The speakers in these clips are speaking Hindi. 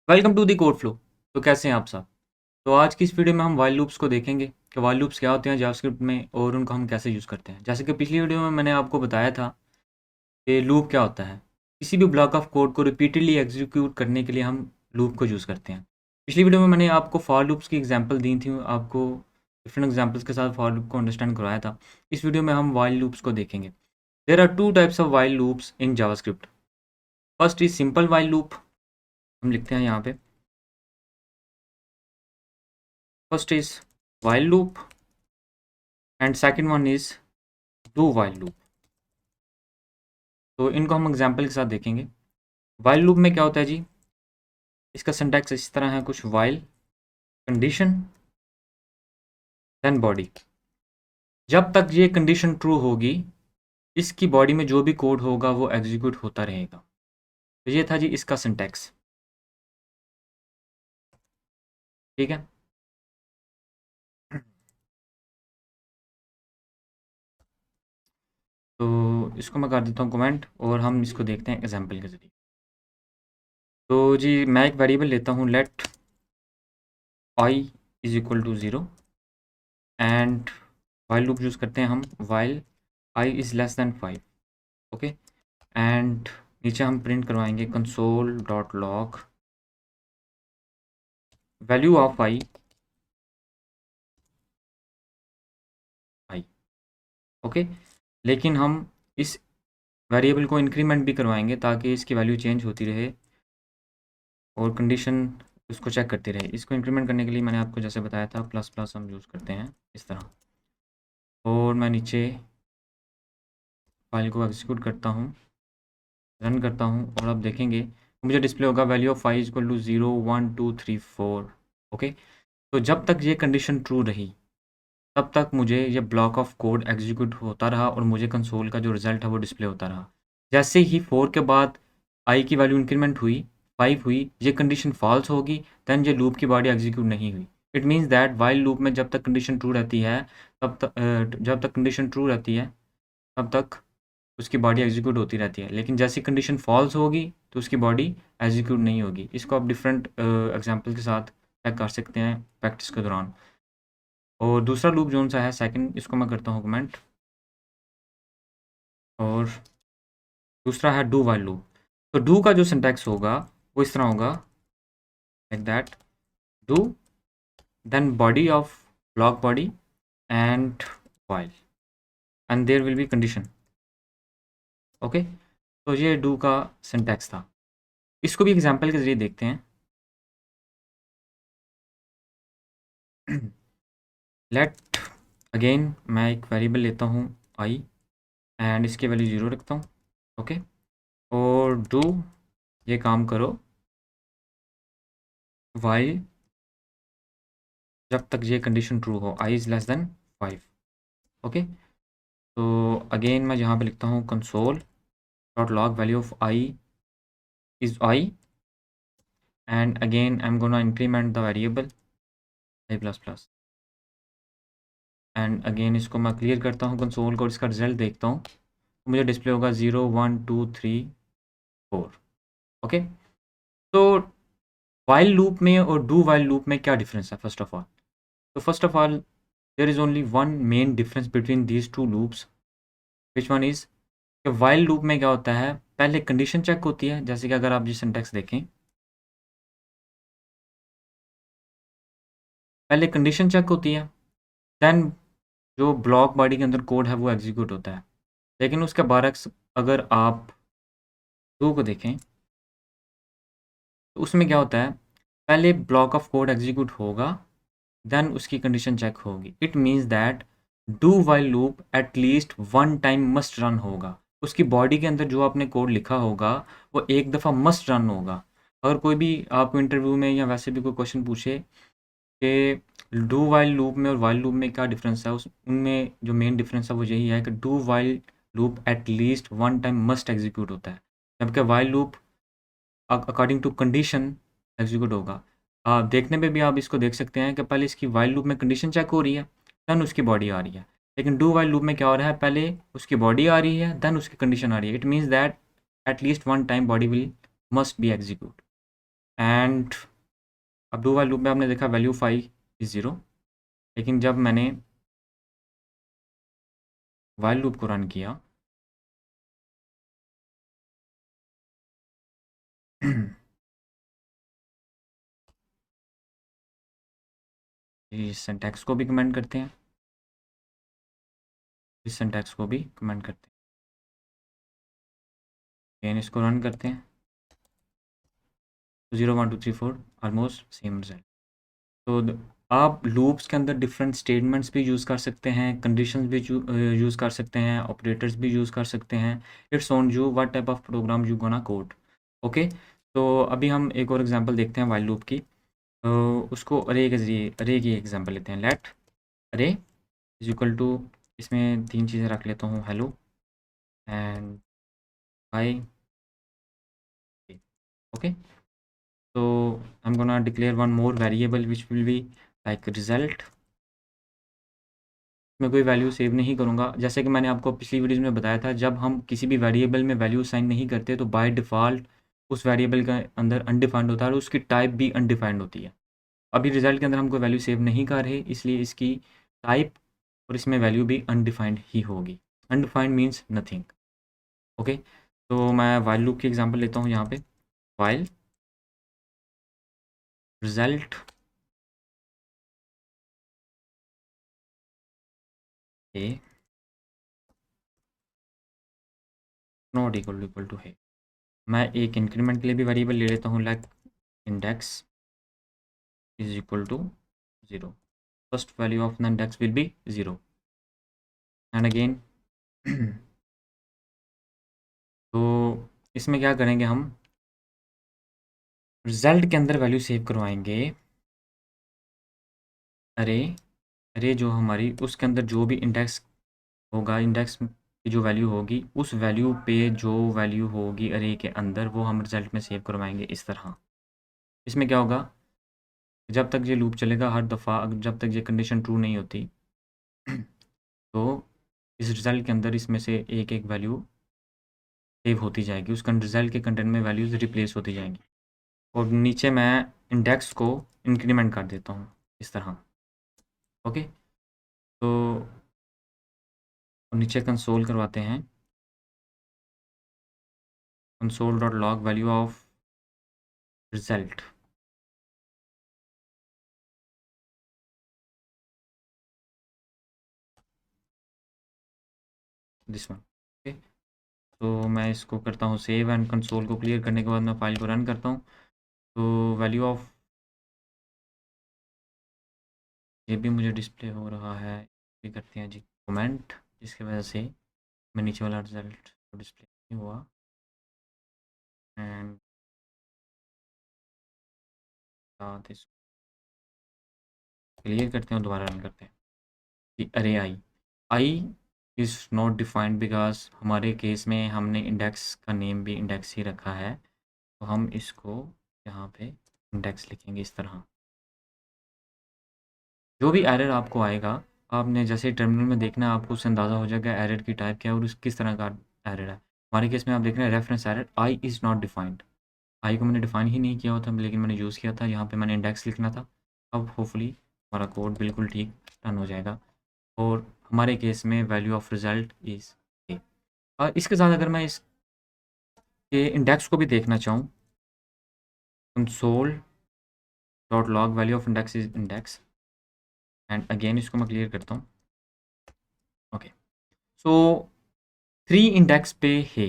Welcome to the code flow. तो कैसे हैं आप सब। तो आज की इस वीडियो में हम वाइल लूप्स को देखेंगे कि वाइल लूप्स क्या होते हैं जावास्क्रिप्ट में और उनको हम कैसे यूज़ करते हैं। जैसे कि पिछली वीडियो में मैंने आपको बताया था कि लूप क्या होता है। किसी भी ब्लॉक ऑफ कोड को रिपीटेडली एग्जीक्यूट करने के लिए हम लूप को यूज़ करते हैं। पिछली वीडियो में मैंने आपको फॉर लूप्स की एग्जाम्पल दी थी, आपको डिफरेंट एग्जाम्पल्स के साथ फॉर लूप को अंडरस्टैंड करवाया था। इस वीडियो में हम वाइल लूप्स को देखेंगे। There are two types of while loops in JavaScript. First is simple while loop, हम लिखते हैं यहाँ पे। First is while loop and second one is do while loop. तो इनको हम एग्जाम्पल के साथ देखेंगे। वाइल लूप में क्या होता है जी, इसका सिंटैक्स इस तरह है कुछ। While condition then body. जब तक ये कंडीशन ट्रू होगी, इसकी बॉडी में जो भी कोड होगा वो एग्जीक्यूट होता रहेगा। तो ये था जी इसका सिंटैक्स। ठीक है। तो इसको मैं कर देता हूँ कमेंट और हम इसको देखते हैं एग्जाम्पल के जरिए। तो जी मैं एक वेरिएबल लेता हूँ, let I is equal to 0 and while loop use करते हैं हम। While I is less than 5। Okay. And नीचे हम प्रिंट करवाएंगे console dot log value of I. Okay. लेकिन हम इस वेरिएबल को इंक्रीमेंट भी करवाएंगे ताकि इसकी वैल्यू चेंज होती रहे और कंडीशन उसको चेक करती रहे। इसको इंक्रीमेंट करने के लिए मैंने आपको जैसे बताया था प्लस प्लस हम यूज़ करते हैं इस तरह। और मैं नीचे फाइल को एग्जीक्यूट करता हूँ, रन करता हूँ और आप देखेंगे मुझे डिस्प्ले होगा value of five equal to 0 1 2 3 4। Okay. तो जब तक ये कंडीशन ट्रू रही तब तक मुझे ये ब्लॉक ऑफ कोड एग्जीक्यूट होता रहा और मुझे कंसोल का जो रिज़ल्ट है वो डिस्प्ले होता रहा। जैसे ही 4 के बाद आई की वैल्यू इंक्रीमेंट हुई, 5 हुई, ये कंडीशन फॉल्स होगी, दैन ये लूप की बॉडी एग्जीक्यूट नहीं हुई। It means that while loop में जब तक कंडीशन ट्रू रहती है जब तक कंडीशन ट्रू रहती है तब तक उसकी बॉडी एग्जीक्यूट होती रहती है। लेकिन जैसी कंडीशन फॉल्स होगी तो उसकी बॉडी एग्जीक्यूट नहीं होगी। इसको आप डिफरेंट एग्जाम्पल के साथ चेक कर सकते हैं प्रैक्टिस के दौरान। और दूसरा लूप जोन सा है सेकंड, इसको मैं करता हूँ कमेंट। और दूसरा है डू वाइल लूप। तो डू का जो सिंटैक्स होगा वो इस तरह होगा, like that. Do then body of block body and while and there will be condition. Okay. तो ये डू का सिंटैक्स था। इसको भी एग्जाम्पल के जरिए देखते हैं। लेट अगेन मैं एक वेरिएबल लेता हूँ आई एंड इसकी वैल्यू 0 रखता हूँ। ओके। और डू ये काम करो वाइल जब तक ये कंडीशन ट्रू हो, आई इज़ लेस देन 5। ओके। तो अगेन मैं यहाँ पे लिखता हूँ console dot log value of I is I and again I am gonna increment the variable I plus plus. And again इसको मैं क्लियर करता हूँ कंसोल को और इसका रिजल्ट देखता हूँ। तो मुझे डिस्प्ले होगा 0 1 2 3 4। ओके। तो वाइल लूप में और डू वाइल लूप में क्या डिफरेंस है फर्स्ट ऑफ ऑल। तो first of all there is only one main difference between these two loops, which one is कि वाइल लूप में क्या होता है, पहले कंडीशन चेक होती है। जैसे कि अगर आप ये सिंटैक्स देखें, पहले कंडीशन चेक होती है, देन जो ब्लॉक बॉडी के अंदर कोड है वो एग्जीक्यूट होता है। लेकिन उसके बरक्स अगर आप डू को देखें तो उसमें क्या होता है, पहले ब्लॉक ऑफ कोड एग्जीक्यूट होगा, देन उसकी कंडीशन चेक होगी। It means that do while loop at least one time must run होगा। उसकी बॉडी के अंदर जो आपने कोड लिखा होगा वो एक दफ़ा मस्ट रन होगा। अगर कोई भी आपको इंटरव्यू में या वैसे भी कोई क्वेश्चन पूछे कि डू वाइल लूप में और वाइल लूप में क्या डिफरेंस है, उस उनमें जो मेन डिफरेंस है वो यही है कि do while loop at least one time must execute होता है, जबकि while loop according to condition execute होगा। देखने पे भी आप इसको देख सकते हैं कि पहले इसकी वाइल लूप में कंडीशन चेक हो रही है, देन उसकी बॉडी आ रही है। लेकिन डू वाइल लूप में क्या हो रहा है, पहले उसकी बॉडी आ रही है देन उसकी कंडीशन आ रही है। It means that at least one time body will must be execute. And अब डू वाइल लूप में आपने देखा वैल्यू 5 इज़ 0, लेकिन जब मैंने वाइल लूप को रन किया इस सिंटैक्स को भी कमेंट करते हैं, इस सिंटैक्स को भी कमेंट करते हैं, इसको रन करते हैं, 0 1 2 3 4 ऑलमोस्ट सेम रिजल्ट। तो आप लूप्स के अंदर डिफरेंट स्टेटमेंट्स भी यूज़ कर सकते हैं, कंडीशंस भी यूज़ कर सकते हैं, ऑपरेटर्स भी यूज़ कर सकते हैं। It's on you what type of program you gonna code. Okay, तो अभी हम एक और एग्जांपल देखते हैं वाइल लूप की। उसको अरे के जरिए, अरे की एग्जांपल लेते हैं। लेट अरे इज इक्वल टू, इसमें 3 चीज़ें रख लेता हूँ, hello and high. Okay, so I'm gonna declare one more variable which will be like result। मैं कोई वैल्यू सेव नहीं करूँगा, जैसे कि मैंने आपको पिछली वीडियोज़ में बताया था, जब हम किसी भी वेरिएबल में वैल्यू साइन नहीं करते तो बाय डिफ़ॉल्ट उस वेरिएबल के अंदर अनडिफाइंड होता है और उसकी टाइप भी अनडिफाइंड होती है। अभी रिजल्ट के अंदर हम कोई वैल्यू सेव नहीं कर रहे, इसलिए इसकी टाइप और इसमें वैल्यू भी अनडिफाइंड ही होगी। Undefined means nothing. ओके, तो मैं वाइल लूप की एग्जांपल लेता हूँ यहाँ पे। While result A not equal to है, मैं एक इंक्रीमेंट के लिए भी वेरिएबल ले लेता हूँ, like index is equal to 0। First value of the index will be 0 and again तो इसमें क्या करेंगे, हम रिजल्ट के अंदर वैल्यू सेव करवाएंगे। अरे अरे जो हमारी उसके अंदर जो भी इंडेक्स होगा, इंडेक्स की जो वैल्यू होगी, उस वैल्यू पे जो वैल्यू होगी अरे के अंदर, वो हम रिजल्ट में सेव करवाएंगे इस तरह। इसमें क्या होगा, जब तक ये लूप चलेगा हर दफ़ा, जब तक ये कंडीशन ट्रू नहीं होती तो इस रिज़ल्ट के अंदर इसमें से एक एक वैल्यू सेव होती जाएगी, उस रिज़ल्ट के कंटेंट में वैल्यूज़ रिप्लेस होती जाएंगी। और नीचे मैं इंडेक्स को इंक्रीमेंट कर देता हूँ इस तरह। ओके, तो नीचे कंसोल करवाते हैं, console dot log value of result. This one. Okay, तो मैं इसको करता हूँ सेव एंड कंसोल को क्लियर करने के बाद मैं फाइल को रन करता हूँ। तो वैल्यू ऑफ ये भी मुझे डिस्प्ले हो रहा है, भी करते हैं जी कमेंट, जिसकी वजह से मैं नीचे वाला रिजल्ट डिस्प्ले नहीं हुआ। एंड क्लियर करते हैं और दोबारा रन करते हैं कि अरे आई इज़ नॉट डिफाइंड बिकॉज हमारे केस में हमने इंडेक्स का नेम भी इंडेक्स ही रखा है, तो हम इसको यहाँ पे इंडेक्स लिखेंगे इस तरह। जो भी एरर आपको आएगा, आपने जैसे टर्मिनल में देखना है, आपको उससे अंदाज़ा हो जाएगा एरर की टाइप क्या है और किस तरह का एरर है। हमारे केस में आप देख रहे हैं reference error I is not defined. I को मैंने डिफाइन ही नहीं किया होता, लेकिन मैंने यूज़ किया था, यहाँ पे मैंने इंडेक्स लिखना था। अब होपफुली हमारा कोड बिल्कुल ठीक रन हो जाएगा और हमारे केस में value of result is a. और इसके साथ अगर मैं इसके इंडेक्स को भी देखना चाहूँ, console dot log value of index is index and again इसको मैं क्लियर करता हूँ। ओके, सो 3 इंडेक्स पे है,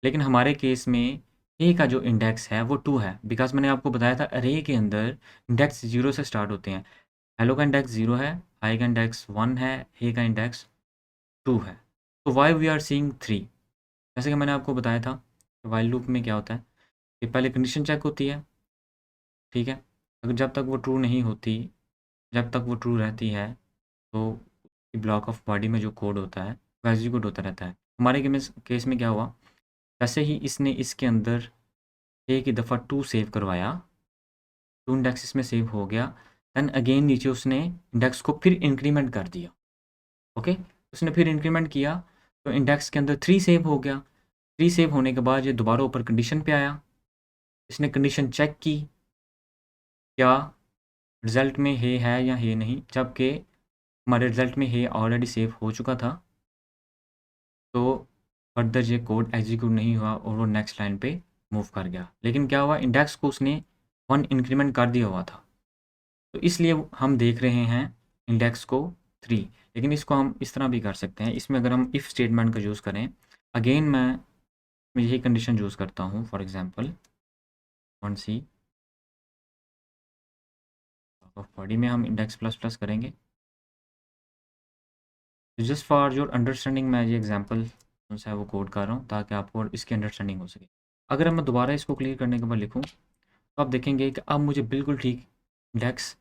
लेकिन हमारे केस में ए का जो इंडेक्स है वो 2 है, बिकॉज मैंने आपको बताया था अरे के अंदर इंडेक्स 0 से स्टार्ट होते हैं। हेलो का इंडेक्स 0 है, आई का इंडेक्स 1 है, ए का इंडेक्स 2 है। तो वाई वी आर सीइंग 3, जैसे कि मैंने आपको बताया था वाइल लूप में क्या होता है कि पहले कंडीशन चेक होती है, ठीक है। अगर जब तक वो ट्रू नहीं होती, जब तक वो ट्रू रहती है, तो ब्लॉक ऑफ बॉडी में जो कोड होता है वो एग्जीक्यूट होता रहता है। हमारे केस में क्या हुआ, जैसे ही इसने इसके अंदर एक ही दफ़ा 2 सेव करवाया, 2 इंडेक्स इसमें सेव हो गया, दैन अगेन नीचे उसने इंडेक्स को फिर इंक्रीमेंट कर दिया। ओके, उसने फिर इंक्रीमेंट किया तो इंडेक्स के अंदर 3 सेव हो गया। 3 सेव होने के बाद ये दोबारा ऊपर कंडीशन पे आया, इसने कंडीशन चेक की, क्या रिज़ल्ट में है या है नहीं, जबकि हमारे रिज़ल्ट में है ऑलरेडी सेव हो चुका था, तो फर्दर ये कोड एग्जीक्यूट नहीं हुआ और वो नेक्स्ट लाइन पे मूव कर गया। लेकिन क्या हुआ, इंडेक्स को उसने 1 इंक्रीमेंट कर दिया हुआ था, तो इसलिए हम देख रहे हैं इंडेक्स को 3। लेकिन इसको हम इस तरह भी कर सकते हैं, इसमें अगर हम इफ़ स्टेटमेंट का यूज़ करें, अगेन मैं यही कंडीशन यूज़ करता हूँ। For example 1C of body में हम इंडेक्स प्लस प्लस करेंगे। जस्ट फॉर योर अंडरस्टैंडिंग मैं ये एग्जांपल कौन सा है वो कोड कर रहा हूँ ताकि आपको इसकी अंडरस्टैंडिंग हो सके। अगर मैं दोबारा इसको क्लियर करने के बाद लिखूँ तो आप देखेंगे कि अब मुझे बिल्कुल ठीक इंडेक्स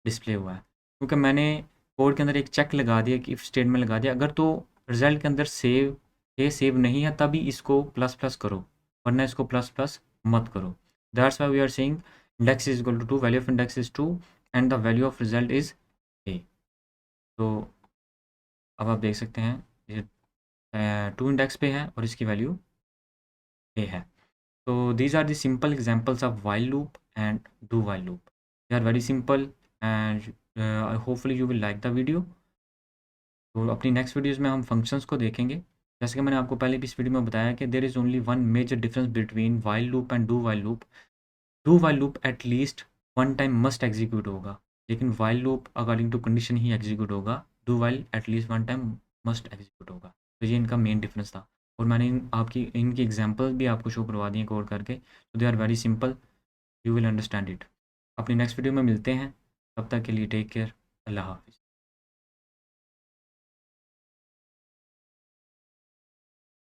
डिस्प्ले हुआ है, क्योंकि मैंने कोड के अंदर एक चेक लगा दिया कि इफ स्टेटमेंट लगा दिया। अगर तो रिजल्ट के अंदर सेव नहीं है तभी इसको प्लस प्लस करो, वरना इसको प्लस प्लस मत करो। That's why we are saying index is equal to value of index is 2 and the value of result is A. तो अब आप देख सकते हैं ये 2 इंडेक्स पे है और इसकी वैल्यू ए है। So these are the simple examples of while loop and do while loop. They are very simple and hopefully you will like the video. तो अपनी नेक्स्ट वीडियोस में हम फंक्शंस को देखेंगे। जैसे कि मैंने आपको पहले भी इस वीडियो में बताया कि there is only one major difference between while loop and do while loop. Do while loop at least one time must execute होगा, लेकिन while loop according to condition ही एग्जीक्यूट होगा। do while at least one time must execute होगा। तो ये इनका मेन डिफरेंस था और मैंने आपकी इनकी एग्जांपल भी आपको शो करवा दिए कोड करके। तो they are very simple, you will understand it. अपनी नेक्स्ट वीडियो में मिलते हैं, तब तक के लिए टेक केयर, अल्लाह हाफिज़।